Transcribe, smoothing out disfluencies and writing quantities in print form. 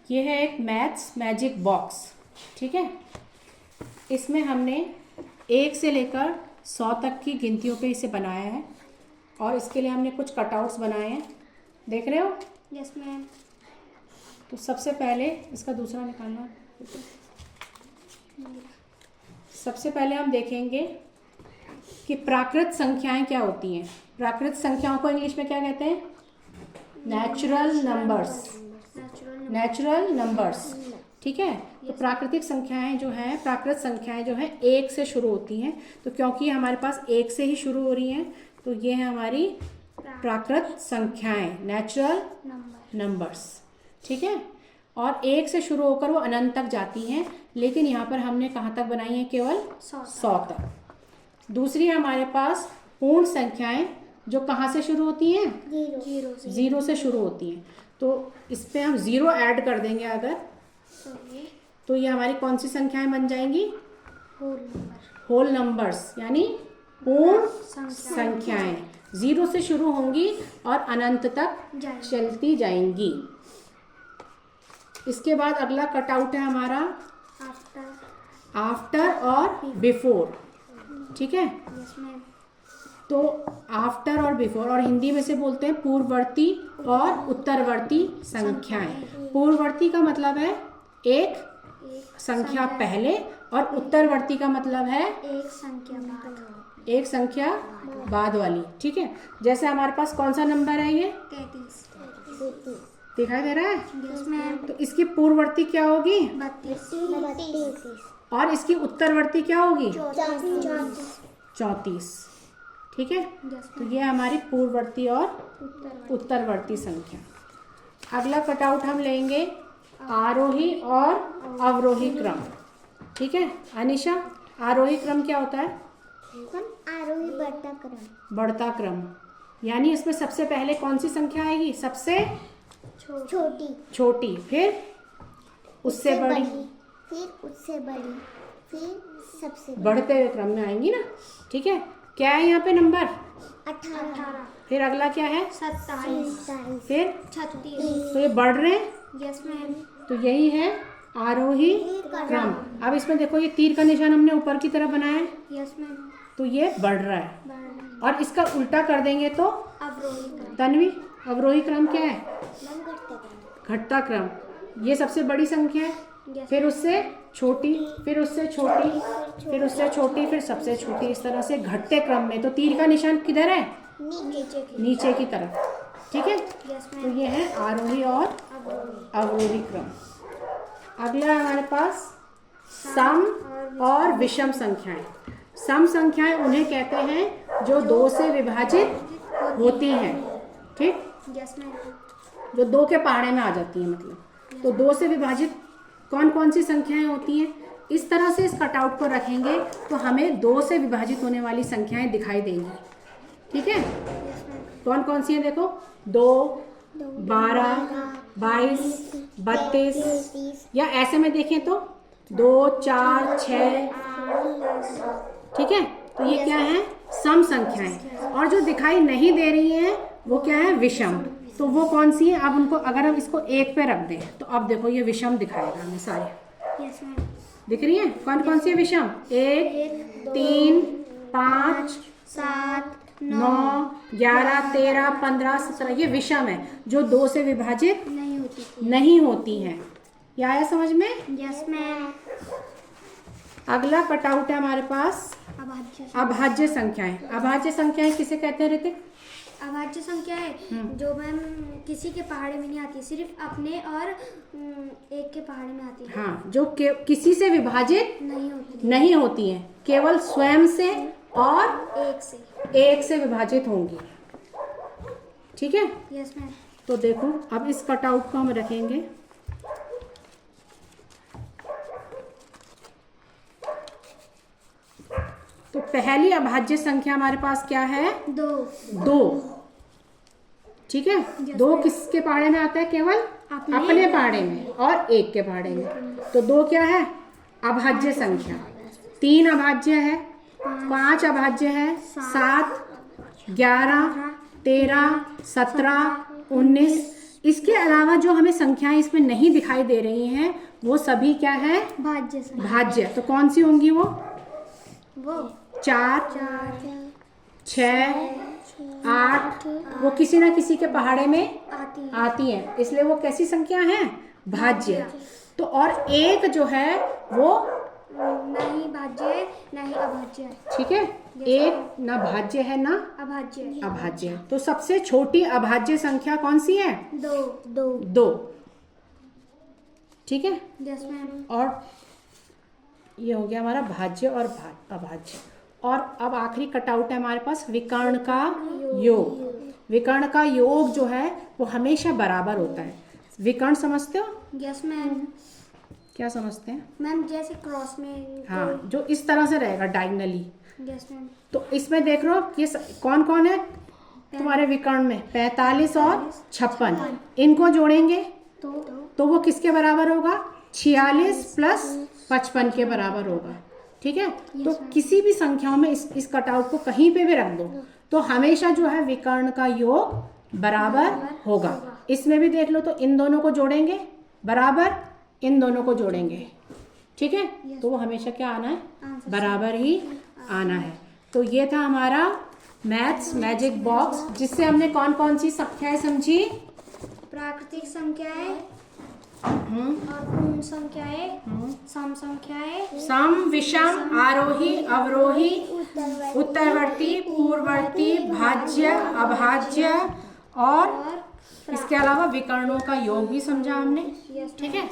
ये है एक मैथ्स मैजिक बॉक्स, ठीक है। इसमें हमने 1 से लेकर 100 तक की गिनतियों पे इसे बनाया है और इसके लिए हमने कुछ कटआउट्स बनाए हैं, देख रहे हो? Yes ma'am. तो सबसे पहले इसका दूसरा निकालना। सबसे पहले हम देखेंगे कि प्राकृत संख्याएं क्या होती हैं। प्राकृत संख्याओं को इंग्लिश में क्या कहते हैं? Natural numbers. नेचुरल नंबर्स, ठीक है। तो प्राकृतिक संख्याएं जो हैं, प्राकृत संख्याएं जो हैं 1 से शुरू होती हैं। तो क्योंकि हमारे पास 1 से ही शुरू हो रही हैं तो ये है हमारी प्राकृत संख्याएं, नेचुरल नंबर्स, ठीक है। और 1 से शुरू होकर वो अनंत तक जाती हैं, लेकिन यहाँ पर हमने कहाँ तक बनाई हैं? केवल 100 तक। दूसरी है हमारे पास पूर्ण संख्याएं जो कहाँ से शुरू होती हैं? जीरो से शुरू होती हैं। तो इस पर हम 0 ऐड कर देंगे अगर, तो ये हमारी कौन सी संख्याएं बन जाएंगी? होल नंबर्स, यानी पूर्ण संख्याएं 0 से शुरू होंगी और अनंत तक चलती जाएंगी। इसके बाद अगला कटआउट है हमारा आफ्टर और बिफोर, ठीक है। तो आफ्टर और बिफोर, और हिंदी में से बोलते हैं पूर्ववर्ती और उत्तरवर्ती संख्याएं। पूर्ववर्ती का मतलब है एक संख्या पहले और उत्तरवर्ती का मतलब है एक संख्या बाद वाली, ठीक है। जैसे हमारे पास कौन सा नंबर है? ये 33 दिखाई दे रहा है? Yes ma'am. तो इसकी पूर्ववर्ती क्या होगी? 32 और इसकी उत्तरवर्ती क्या होगी? 34 ठीक है। तो ये हमारी पूर्ववर्ती और उत्तरवर्ती संख्या। अगला कटआउट हम लेंगे आरोही और अवरोही क्रम, ठीक है। अनिशा, आरोही क्रम क्या होता है? आरोही बढ़ता क्रम। बढ़ता क्रम, यानी इसमें सबसे पहले कौन सी संख्या आएगी? सबसे छोटी, फिर उससे बड़ी, फिर उससे बड़ी, फिर सबसे बढ़ते हुए क्रम में आएंगी ना, ठीक है। क्या है यहाँ पे नंबर? 18, फिर अगला क्या है? 27, फिर 36। तो ये बढ़ रहे हैं, यस मैम। तो यही है आरोही क्रम। अब इसमें देखो ये तीर का निशान हमने ऊपर की तरफ बनाया है, यस मैम। तो ये बढ़ रहा है। और इसका उल्टा कर देंगे तो अवरोही क्रम। तन्वी, अवरोही क्रम क्या है? घटता क्रम। ये सबसे बड़ी संख्या है, फिर उससे छोटी, फिर उससे छोटी, फिर उससे छोटी, फिर सबसे छोटी, इस तरह से घटते क्रम में। तो तीर का निशान किधर है? नीचे की तरफ, ठीक है। तो ये है आरोही और अवरोही क्रम। अगला है हमारे पास सम और विषम संख्याएं। सम संख्याएं उन्हें कहते हैं जो 2 से विभाजित होती हैं, ठीक, यस मैम। जो 2 के पहाड़े में आ जाती हैं, मतलब। तो 2 से विभाजित कौन कौन सी संख्याएं होती हैं? इस तरह से इस कटआउट को रखेंगे तो हमें 2 से विभाजित होने वाली संख्याएं दिखाई देंगी, ठीक है। कौन कौन सी हैं? देखो, 2, 12, 22, 32, या ऐसे में देखें तो 2, 4, 6, ठीक है। तो ये क्या है? सम संख्याएं। और जो दिखाई नहीं दे रही हैं वो क्या है? विषम। तो वो कौन सी है? अब उनको अगर हम इसको 1 पे रख दें तो अब देखो ये विषम दिखाएगा हमें सारे। Yes ma'am. दिख रही है कौन कौन सी है विषम? 1, 3, 5, 7, 9, 11, 13, 15, 17, ये विषम है जो 2 से विभाजित नहीं होती हैं। ये आया समझ में? Yes ma'am. अगला कटआउट है हमारे पास अभाज्य संख्याएं। अभाज्य संख्याएं किसे कहते हैं ऋतिक? अभाज्य संख्या है जो मैम किसी के पहाड़े में नहीं आती, सिर्फ अपने और एक के पहाड़े में आती है। हाँ, जो किसी से विभाजित नहीं होती हैं, केवल स्वयं से और एक से विभाजित होंगी, ठीक है। Yes ma'am. तो देखो अब इस कटआउट को हम रखेंगे। तो पहली अभाज्य संख्या हमारे पास क्या है? 2, ठीक है। 2 किसके पहाड़े में आता है? केवल अपने पहाड़े में और एक के पहाड़े में। तो 2 क्या है? अभाज्य संख्या। 3 अभाज्य है, 5 अभाज्य है, 7, 11, 13, 17, 19, इसके अलावा जो हमें संख्याएं इसमें नहीं दिखाई दे रही हैं वो सभी क्या है? भाज्य संख्या। भाज्य। तो कौन सी होंगी वो? वो 4, 6, 8, वो किसी ना किसी के पहाड़े में आती हैं, इसलिए वो कैसी संख्या हैं? भाज्य। तो और एक जो है वो ना ही भाज्य है ना ही अभाज्य है। ठीक है, एक ना भाज्य है ना अभाज्य है। अभाज्य है। तो सबसे छोटी अभाज्य संख्या कौन सी है? 2। ठीक है, यस मैम। और ये हो गया हमारा भाज्य और अभाज्य। और अब आखिरी कटआउट है हमारे पास विकर्ण का योग। विकर्ण का योग जो है वो हमेशा बराबर होता है। विकर्ण समझते हो? Yes ma'am. क्या समझते हैं? मैम जैसे क्रॉस में हाँ, जो इस तरह से रहेगा डायगनली। Yes ma'am. तो इसमें देख लो ये कौन कौन है तुम्हारे विकर्ण में? 45 और 56। इनको जोड़ेंगे तो वो किसके बराबर होगा? 46 प्लस 55 के बराबर होगा। ठीक है, तो किसी भी संख्याओं में इस कटआउट को कहीं पे भी रख दो तो हमेशा जो है विकर्ण का योग बराबर होगा। इसमें भी देख लो तो इन दोनों को जोड़ेंगे बराबर, इन दोनों को जोड़ेंगे। ठीक है, तो वो हमेशा क्या आना है? बराबर ही आना है। तो ये था हमारा मैथ्स मैजिक बॉक्स, जिससे हमने कौन कौन सी संख्याएं समझी? प्राकृतिक संख्याएं और पूर्ण संख्याएं, सम संख्याएं, सम, विषम, आरोही, अवरोही, उत्तरवर्ती, पूर्ववर्ती, भाज्य, अभाज्य और इसके अलावा विकर्णों का योग भी समझा हमने। ठीक है।